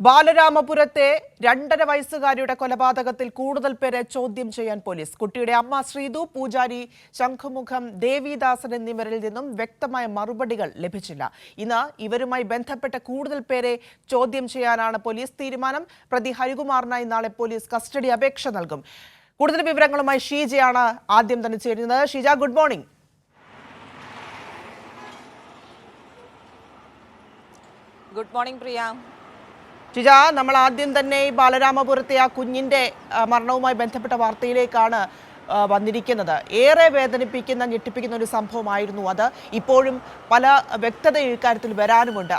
ബാലരാമപുരത്തെ 2.5 വയസ്സുകാരിയുടെ കൊലപാതകത്തിൽ കൂടുതൽ പേരെ ചോദ്യം ചെയ്യാൻ പോലീസ്. കുട്ടിയുടെ അമ്മ ശ്രീതു, പൂജാരി ശംഖുമുഖം ദേവിദാസൻ എന്നിവരിൽ നിന്നും വ്യക്തമായ മറുപടികൾ ലഭിച്ചില്ല. ഇന്ന് ഇവരുമായി ബന്ധപ്പെട്ട കൂടുതൽ പേരെ ചോദ്യം ചെയ്യാനാണ് പോലീസ് തീരുമാനം. പ്രതി ഹരികുമാറിനായി നാളെ പോലീസ് കസ്റ്റഡി അപേക്ഷ നൽകും. കൂടുതൽ വിവരങ്ങളുമായി ഷീജയാണ് ആദ്യം തന്നെ ചേരുന്നത്. Sheeja, good morning. Good morning Priya. Shija, നമ്മൾ ആദ്യം തന്നെ ഈ ബാലരാമപുരത്തെ ആ കുഞ്ഞിന്റെ മരണവുമായി ബന്ധപ്പെട്ട വാർത്തയിലേക്കാണ് വന്നിരിക്കുന്നത്. ഏറെ വേദനിപ്പിക്കുന്ന, ഞെട്ടിപ്പിക്കുന്ന ഒരു സംഭവമായിരുന്നു അത്. ഇപ്പോഴും പല വ്യക്തത ഇക്കാര്യത്തിൽ വരാനുമുണ്ട്.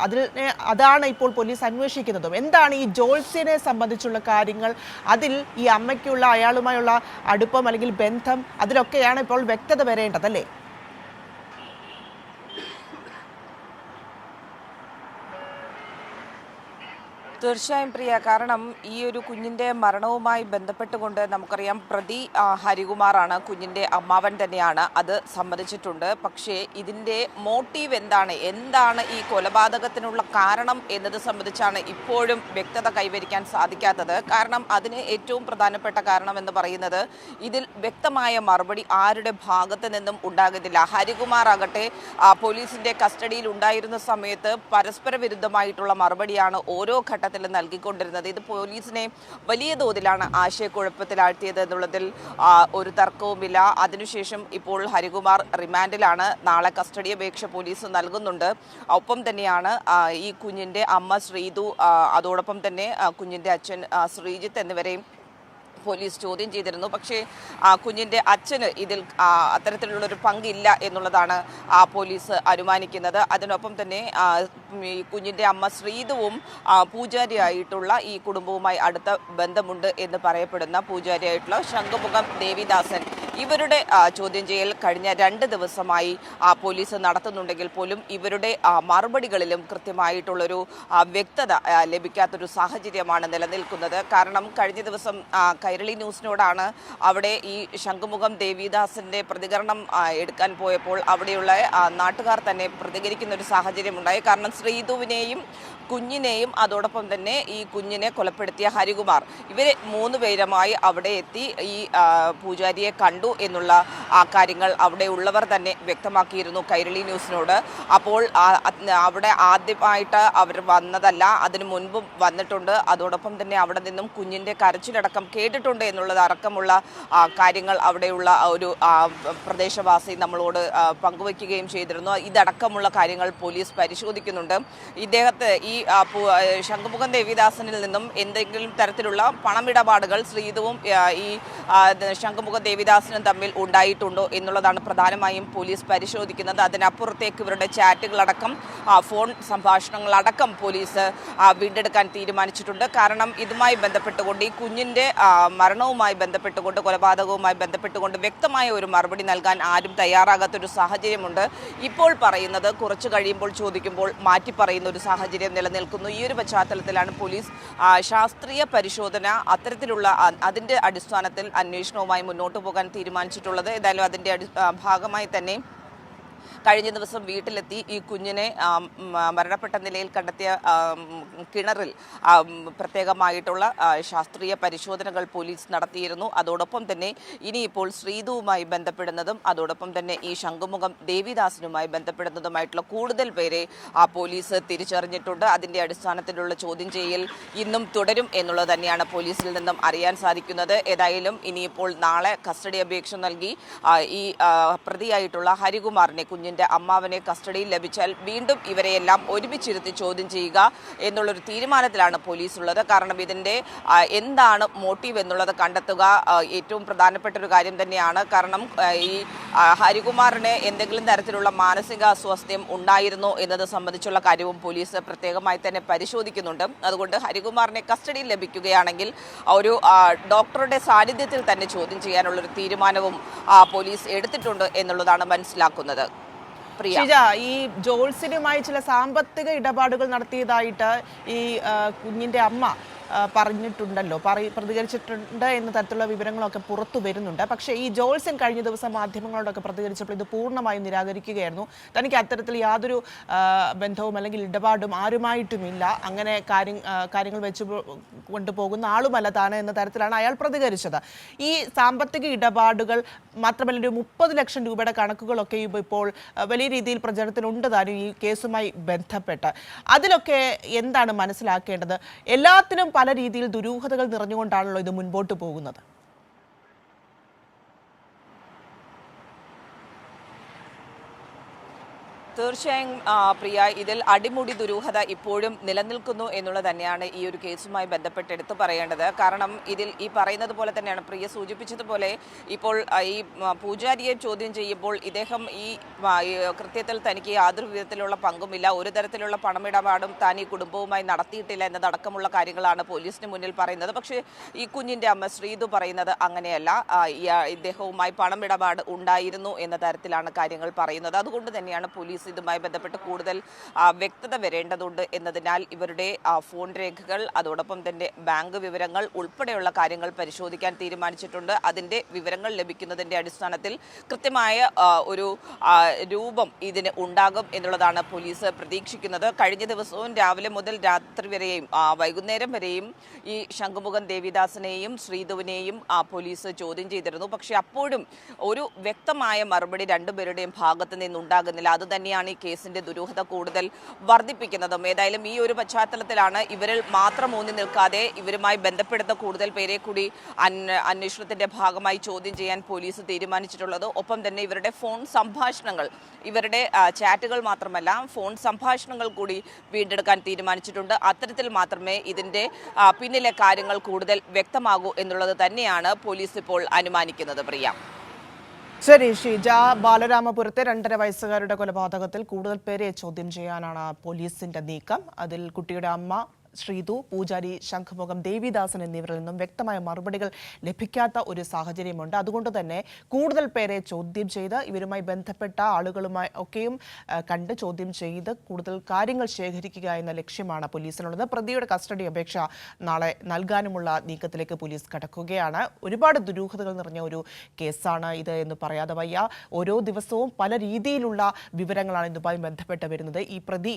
അതാണ് ഇപ്പോൾ പോലീസ് അന്വേഷിക്കുന്നതും. എന്താണ് ഈ ജോൾസിനെ സംബന്ധിച്ചുള്ള കാര്യങ്ങൾ? അതിൽ ഈ അമ്മയ്ക്കുള്ള, അയാളുമായുള്ള അടുപ്പം അല്ലെങ്കിൽ ബന്ധം, അതിലൊക്കെയാണ് ഇപ്പോൾ വ്യക്തത വരേണ്ടതല്ലേ? തീർച്ചയായും പ്രിയ, കാരണം ഈ ഒരു കുഞ്ഞിൻ്റെ മരണവുമായി ബന്ധപ്പെട്ടുകൊണ്ട് നമുക്കറിയാം പ്രതി ഹരികുമാറാണ്, കുഞ്ഞിൻ്റെ അമ്മാവൻ തന്നെയാണ്, അത് സമ്മതിച്ചിട്ടുണ്ട്. പക്ഷേ ഇതിൻ്റെ മോട്ടീവ് എന്താണ് ഈ കൊലപാതകത്തിനുള്ള കാരണം എന്നത് സംബന്ധിച്ചാണ് ഇപ്പോഴും വ്യക്തത കൈവരിക്കാൻ സാധിക്കാത്തത്. കാരണം അതിന് ഏറ്റവും പ്രധാനപ്പെട്ട കാരണം എന്ന് പറയുന്നത് ഇതിൽ വ്യക്തമായ മറുപടി ആരുടെ ഭാഗത്ത് നിന്നും ഉണ്ടാകുന്നില്ല. ഹരികുമാർ ആകട്ടെ പോലീസിൻ്റെ കസ്റ്റഡിയിൽ ഉണ്ടായിരുന്ന സമയത്ത് പരസ്പര വിരുദ്ധമായിട്ടുള്ള മറുപടിയാണ് ഓരോ ഘട്ടത്തിലും നൽകിക്കൊണ്ടിരുന്നത്. ഇത് പോലീസിനെ വലിയ തോതിലാണ് ആശയക്കുഴപ്പത്തിലാഴ്ത്തിയത് എന്നുള്ളതിൽ ഒരു തർക്കവുമില്ല. അതിനുശേഷം ഇപ്പോൾ ഹരികുമാർ റിമാൻഡിലാണ്. നാളെ കസ്റ്റഡി അപേക്ഷ പോലീസ് നൽകുന്നുണ്ട്. ഒപ്പം തന്നെയാണ് ഈ കുഞ്ഞിൻ്റെ അമ്മ ശ്രീതു, അതോടൊപ്പം തന്നെ കുഞ്ഞിൻ്റെ അച്ഛൻ ശ്രീജിത്ത് എന്നിവരെയും പോലീസ് ചോദ്യം ചെയ്തിരുന്നു. പക്ഷേ കുഞ്ഞിൻ്റെ അച്ഛന് ഇതിൽ അത്തരത്തിലുള്ളൊരു പങ്കില്ല എന്നുള്ളതാണ് പോലീസ് അനുമാനിക്കുന്നത്. അതിനൊപ്പം തന്നെ ഈ കുഞ്ഞിൻ്റെ അമ്മ ശ്രീതുവും പൂജാരിയായിട്ടുള്ള ഈ കുടുംബവുമായി അടുത്ത ബന്ധമുണ്ട് എന്ന് പറയപ്പെടുന്ന പൂജാരിയായിട്ടുള്ള ശംഖുമുഖം ദേവിദാസൻ, ഇവരുടെ ചോദ്യം ചെയ്യൽ കഴിഞ്ഞ 2 ദിവസമായി പോലീസ് നടത്തുന്നുണ്ടെങ്കിൽ പോലും ഇവരുടെ മറുപടികളിലും കൃത്യമായിട്ടുള്ളൊരു വ്യക്തത ലഭിക്കാത്തൊരു സാഹചര്യമാണ് നിലനിൽക്കുന്നത്. കാരണം കഴിഞ്ഞ ദിവസം കൈരളി ന്യൂസിനോടാണ് അവിടെ ഈ ശംഖുമുഖം ദേവിദാസിൻ്റെ പ്രതികരണം എടുക്കാൻ പോയപ്പോൾ അവിടെയുള്ള നാട്ടുകാർ തന്നെ പ്രതികരിക്കുന്ന ഒരു സാഹചര്യം ഉണ്ടായി. കാരണം ശ്രീതുവിനെയും കുഞ്ഞിനെയും അതോടൊപ്പം തന്നെ ഈ കുഞ്ഞിനെ കൊലപ്പെടുത്തിയ ഹരികുമാർ, ഇവരെ 3 പേരുമായി അവിടെ എത്തി ഈ പൂജാരിയെ കണ്ടു എന്നുള്ള കാര്യങ്ങൾ അവിടെ ഉള്ളവർ തന്നെ വ്യക്തമാക്കിയിരുന്നു കൈരളി ന്യൂസിനോട്. അപ്പോൾ അവിടെ ആദ്യമായിട്ട് അവർ വന്നതല്ല, അതിനു മുൻപും വന്നിട്ടുണ്ട്. അതോടൊപ്പം തന്നെ അവിടെ നിന്നും കുഞ്ഞിൻ്റെ കരച്ചിലടക്കം കേട്ടിട്ടുണ്ട് എന്നുള്ളത് അടക്കമുള്ള കാര്യങ്ങൾ അവിടെയുള്ള ഒരു പ്രദേശവാസി നമ്മളോട് പങ്കുവയ്ക്കുകയും ചെയ്തിരുന്നു. ഇതടക്കമുള്ള കാര്യങ്ങൾ പോലീസ് പരിശോധിക്കുന്നുണ്ട്. ഇദ്ദേഹത്തെ ഈ ശംഖുമുഖം ദേവിദാസനിൽ നിന്നും എന്തെങ്കിലും തരത്തിലുള്ള പണമിടപാടുകൾ ശ്രീതുവും ഈ ശംഖുമുഖം ദേവിദാസനും തമ്മിൽ ഉണ്ടായിട്ടുണ്ടോ എന്നുള്ളതാണ് പ്രധാനമായും പോലീസ് പരിശോധിക്കുന്നത്. അതിനപ്പുറത്തേക്ക് ഇവരുടെ ചാറ്റുകളടക്കം, ഫോൺ സംഭാഷണങ്ങളടക്കം പോലീസ് വീണ്ടെടുക്കാൻ തീരുമാനിച്ചിട്ടുണ്ട്. കാരണം ഇതുമായി ബന്ധപ്പെട്ടുകൊണ്ട്, ഈ കുഞ്ഞിൻ്റെ മരണവുമായി ബന്ധപ്പെട്ടുകൊണ്ട്, കൊലപാതകവുമായി ബന്ധപ്പെട്ടുകൊണ്ട് വ്യക്തമായ ഒരു മറുപടി നൽകാൻ ആരും തയ്യാറാകാത്തൊരു സാഹചര്യമുണ്ട്. ഇപ്പോൾ പറയുന്നത് കുറച്ച് കഴിയുമ്പോൾ ചോദിക്കുമ്പോൾ മാറ്റി പറയുന്ന ഒരു സാഹചര്യം നിലനിൽക്കുന്നു. ഈ ഒരു പശ്ചാത്തലത്തിലാണ് പോലീസ് ശാസ്ത്രീയ പരിശോധന, അത്തരത്തിലുള്ള അതിൻ്റെ അടിസ്ഥാനത്തിൽ അന്വേഷണവുമായി മുന്നോട്ട് പോകാൻ തീരുമാനിച്ചിട്ടുള്ളത്. ഏതായാലും അതിൻ്റെ ഭാഗമായി തന്നെ കഴിഞ്ഞ ദിവസം വീട്ടിലെത്തി ഈ കുഞ്ഞിനെ മരണപ്പെട്ട നിലയിൽ കണ്ടെത്തിയ കിണറിൽ പ്രത്യേകമായിട്ടുള്ള ശാസ്ത്രീയ പരിശോധനകൾ പോലീസ് നടത്തിയിരുന്നു. അതോടൊപ്പം തന്നെ ഇനിയിപ്പോൾ ശ്രീതുവുമായി ബന്ധപ്പെടുന്നതും അതോടൊപ്പം തന്നെ ഈ ശംഖുമുഖം ദേവിദാസനുമായി ബന്ധപ്പെടുന്നതുമായിട്ടുള്ള കൂടുതൽ പേരെ പോലീസ് തിരിച്ചറിഞ്ഞിട്ടുണ്ട്. അതിൻ്റെ അടിസ്ഥാനത്തിലുള്ള ചോദ്യം ചെയ്യൽ ഇന്നും തുടരും എന്നുള്ളത് തന്നെയാണ് പോലീസിൽ നിന്നും അറിയാൻ സാധിക്കുന്നത്. ഏതായാലും ഇനിയിപ്പോൾ നാളെ കസ്റ്റഡി അപേക്ഷ നൽകി ഈ പ്രതിയായിട്ടുള്ള ഹരികുമാറിനെ, കുഞ്ഞിൻ്റെ അമ്മാവനെ കസ്റ്റഡിയിൽ ലഭിച്ചാൽ വീണ്ടും ഇവരെയെല്ലാം ഒരുമിച്ചിരുത്തി ചോദ്യം ചെയ്യുക എന്നുള്ളൊരു തീരുമാനത്തിലാണ് പോലീസ് ഉള്ളത്. കാരണം ഇതിൻ്റെ എന്താണ് മോട്ടീവ് എന്നുള്ളത് കണ്ടെത്തുക ഏറ്റവും പ്രധാനപ്പെട്ട ഒരു കാര്യം തന്നെയാണ്. കാരണം ഈ ഹരികുമാറിന് എന്തെങ്കിലും തരത്തിലുള്ള മാനസിക അസ്വാസ്ഥ്യം ഉണ്ടായിരുന്നോ എന്നത് സംബന്ധിച്ചുള്ള കാര്യവും പോലീസ് പ്രത്യേകമായി തന്നെ പരിശോധിക്കുന്നുണ്ട്. അതുകൊണ്ട് ഹരികുമാറിനെ കസ്റ്റഡിയിൽ ലഭിക്കുകയാണെങ്കിൽ ഒരു ഡോക്ടറുടെ സാന്നിധ്യത്തിൽ തന്നെ ചോദ്യം ചെയ്യാനുള്ളൊരു തീരുമാനവും പോലീസ് എടുത്തിട്ടുണ്ട് എന്നുള്ളതാണ് മനസ്സിലാക്കുന്നത്. ഷിജ, ഈ ജോൾസിനുമായി ചില സാമ്പത്തിക ഇടപാടുകൾ നടത്തിയതായിട്ട് ഈ കുഞ്ഞിന്റെ അമ്മ പറഞ്ഞിട്ടുണ്ടല്ലോ, പ്രതികരിച്ചിട്ടുണ്ട് എന്ന തരത്തിലുള്ള വിവരങ്ങളൊക്കെ പുറത്തു വരുന്നുണ്ട്. പക്ഷേ ഈ ജോൾസൺ കഴിഞ്ഞ ദിവസം മാധ്യമങ്ങളോടൊക്കെ പ്രതികരിച്ചപ്പോൾ ഇത് പൂർണ്ണമായും നിരാകരിക്കുകയായിരുന്നു. തനിക്ക് അത്തരത്തിൽ യാതൊരു ബന്ധവും അല്ലെങ്കിൽ ഇടപാടും ആരുമായിട്ടുമില്ല, അങ്ങനെ കാര്യങ്ങൾ വെച്ച് കൊണ്ടുപോകുന്ന ആളുമല്ല താൻ എന്ന തരത്തിലാണ് അയാൾ പ്രതികരിച്ചത്. ഈ സാമ്പത്തിക ഇടപാടുകൾ മാത്രമല്ല, ഒരു 30 ലക്ഷം രൂപയുടെ കണക്കുകളൊക്കെ ഇപ്പോൾ വലിയ രീതിയിൽ പ്രചരണത്തിലുണ്ട് താനും ഈ കേസുമായി ബന്ധപ്പെട്ട്. അതിലൊക്കെ എന്താണ് മനസ്സിലാക്കേണ്ടത്? എല്ലാത്തിനും പല രീതിയിൽ ദുരൂഹതകൾ നിറഞ്ഞുകൊണ്ടാണല്ലോ ഇത് മുൻപോട്ട് പോകുന്നത്. തീർച്ചയായും പ്രിയ, ഇതിൽ അടിമുടി ദുരൂഹത ഇപ്പോഴും നിലനിൽക്കുന്നു എന്നുള്ളത് തന്നെയാണ് ഈ ഒരു കേസുമായി ബന്ധപ്പെട്ട് എടുത്തു പറയേണ്ടത്. കാരണം ഇതിൽ ഈ പറയുന്നത് പോലെ തന്നെയാണ് പ്രിയ സൂചിപ്പിച്ചതുപോലെ, ഇപ്പോൾ ഈ പൂജാരിയെ ചോദ്യം ചെയ്യുമ്പോൾ ഇദ്ദേഹം ഈ കൃത്യത്തിൽ തനിക്ക് യാതൊരു വിധത്തിലുള്ള പങ്കുമില്ല, ഒരു തരത്തിലുള്ള പണമിടപാടും താൻ ഈ കുടുംബവുമായി നടത്തിയിട്ടില്ല എന്നതടക്കമുള്ള കാര്യങ്ങളാണ് പോലീസിന് മുന്നിൽ പറയുന്നത്. പക്ഷേ ഈ കുഞ്ഞിൻ്റെ അമ്മ ശ്രീതു പറയുന്നത് അങ്ങനെയല്ല, ഇദ്ദേഹവുമായി പണമിടപാട് ഉണ്ടായിരുന്നു എന്ന തരത്തിലാണ് കാര്യങ്ങൾ പറയുന്നത്. അതുകൊണ്ട് തന്നെയാണ് പോലീസ് ഇതുമായി ബന്ധപ്പെട്ട് കൂടുതൽ വ്യക്തത വരേണ്ടതുണ്ട് എന്നതിനാൽ ഇവരുടെ ഫോൺ രേഖകൾ, അതോടൊപ്പം തന്നെ ബാങ്ക് വിവരങ്ങൾ ഉൾപ്പെടെയുള്ള കാര്യങ്ങൾ പരിശോധിക്കാൻ തീരുമാനിച്ചിട്ടുണ്ട്. അതിൻ്റെ വിവരങ്ങൾ ലഭിക്കുന്നതിൻ്റെ അടിസ്ഥാനത്തിൽ കൃത്യമായ ഒരു രൂപം ഇതിന് ഉണ്ടാകും എന്നുള്ളതാണ് പോലീസ് പ്രതീക്ഷിക്കുന്നത്. കഴിഞ്ഞ ദിവസവും രാവിലെ മുതൽ രാത്രി വരെയും വൈകുന്നേരം വരെയും ഈ ശംഖുമുഖം ദേവിദാസിനെയും ശ്രീധുവിനെയും പോലീസ് ചോദ്യം ചെയ്തിരുന്നു. പക്ഷേ അപ്പോഴും ഒരു വ്യക്തമായ മറുപടി രണ്ടുപേരുടെയും ഭാഗത്ത് നിന്നുണ്ടാകുന്നില്ല. അത് തന്നെയാണ് ഈ കേസിന്റെ ദുരൂഹത കൂടുതൽ വർദ്ധിപ്പിക്കുന്നതും. ഏതായാലും ഈ ഒരു പശ്ചാത്തലത്തിലാണ് ഇവരിൽ മാത്രം ഊന്നി നിൽക്കാതെ ഇവരുമായി ബന്ധപ്പെടുന്ന കൂടുതൽ പേരെ കൂടി അന്വേഷണത്തിന്റെ ഭാഗമായി ചോദ്യം ചെയ്യാൻ പോലീസ് തീരുമാനിച്ചിട്ടുള്ളത്. ഒപ്പം തന്നെ ഇവരുടെ ഫോൺ സംഭാഷണങ്ങൾ, ഇവരുടെ ചാറ്റുകൾ മാത്രമല്ല ഫോൺ സംഭാഷണങ്ങൾ കൂടി വീണ്ടെടുക്കാൻ തീരുമാനിച്ചിട്ടുണ്ട്. അത്തരത്തിൽ മാത്രമേ ഇതിന്റെ പിന്നിലെ കാര്യങ്ങൾ കൂടുതൽ വ്യക്തമാകൂ എന്നുള്ളത് തന്നെയാണ് പോലീസ് ഇപ്പോൾ അനുമാനിക്കുന്നത്. പ്രിയ. ശരി ഷീജ, ബാലരാമപുരത്തെ 2.5 വയസ്സുകാരുടെ കൊലപാതകത്തിൽ കൂടുതൽ പേരെ ചോദ്യം ചെയ്യാനാണ് പോലീസിന്റെ നീക്കം. അതിൽ കുട്ടിയുടെ അമ്മ ശ്രീതു, പൂജാരി ശംഖുമുഖം ദേവിദാസൻ എന്നിവരിൽ നിന്നും വ്യക്തമായ മറുപടികൾ ലഭിക്കാത്ത ഒരു സാഹചര്യമുണ്ട്. അതുകൊണ്ട് തന്നെ കൂടുതൽ പേരെ ചോദ്യം ചെയ്ത് ഇവരുമായി ബന്ധപ്പെട്ട ആളുകളുമായി ഒക്കെയും കണ്ട് ചോദ്യം ചെയ്ത് കൂടുതൽ കാര്യങ്ങൾ ശേഖരിക്കുക എന്ന ലക്ഷ്യമാണ് പോലീസിനുള്ളത്. പ്രതിയുടെ കസ്റ്റഡി അപേക്ഷ നാളെ നൽകാനുമുള്ള നീക്കത്തിലേക്ക് പോലീസ് കടക്കുകയാണ്. ഒരുപാട് ദുരൂഹതകൾ നിറഞ്ഞ ഒരു കേസാണ് ഇത് എന്ന് പറയാതെ വയ്യ. ഓരോ ദിവസവും പല രീതിയിലുള്ള വിവരങ്ങളാണ് ഇതുമായി ബന്ധപ്പെട്ട് വരുന്നത്. ഈ പ്രതി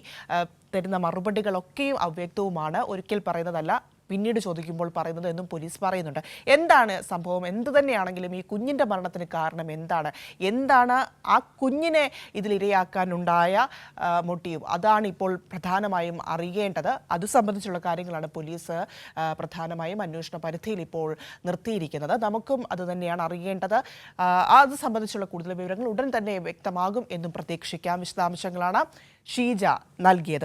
തരുന്ന മറുപടികളൊക്കെയും അവ്യക്തവുമാണ്, ഒരിക്കൽ പറയുന്നതല്ല, പിന്നീട് ചോദിക്കുമ്പോൾ പറയുന്നത് എന്നും പോലീസ് പറയുന്നുണ്ട്. എന്താണ് സംഭവം? എന്ത് തന്നെയാണെങ്കിലും ഈ കുഞ്ഞിൻ്റെ മരണത്തിന് കാരണം എന്താണ് ആ കുഞ്ഞിനെ ഇതിലിരയാക്കാനുണ്ടായ മോട്ടീവ്? അതാണ് ഇപ്പോൾ പ്രധാനമായും അറിയേണ്ടത്. അത് സംബന്ധിച്ചുള്ള കാര്യങ്ങളാണ് പോലീസ് പ്രധാനമായും അന്വേഷണ പരിധിയിൽ ഇപ്പോൾ നിർത്തിയിരിക്കുന്നത്. നമുക്കും അത് തന്നെയാണ് അറിയേണ്ടത്. അത് സംബന്ധിച്ചുള്ള കൂടുതൽ വിവരങ്ങൾ ഉടൻ തന്നെ വ്യക്തമാകും എന്നും പ്രതീക്ഷിക്കാം. വിശദാംശങ്ങളാണ് ഷീജ നൽകിയത്.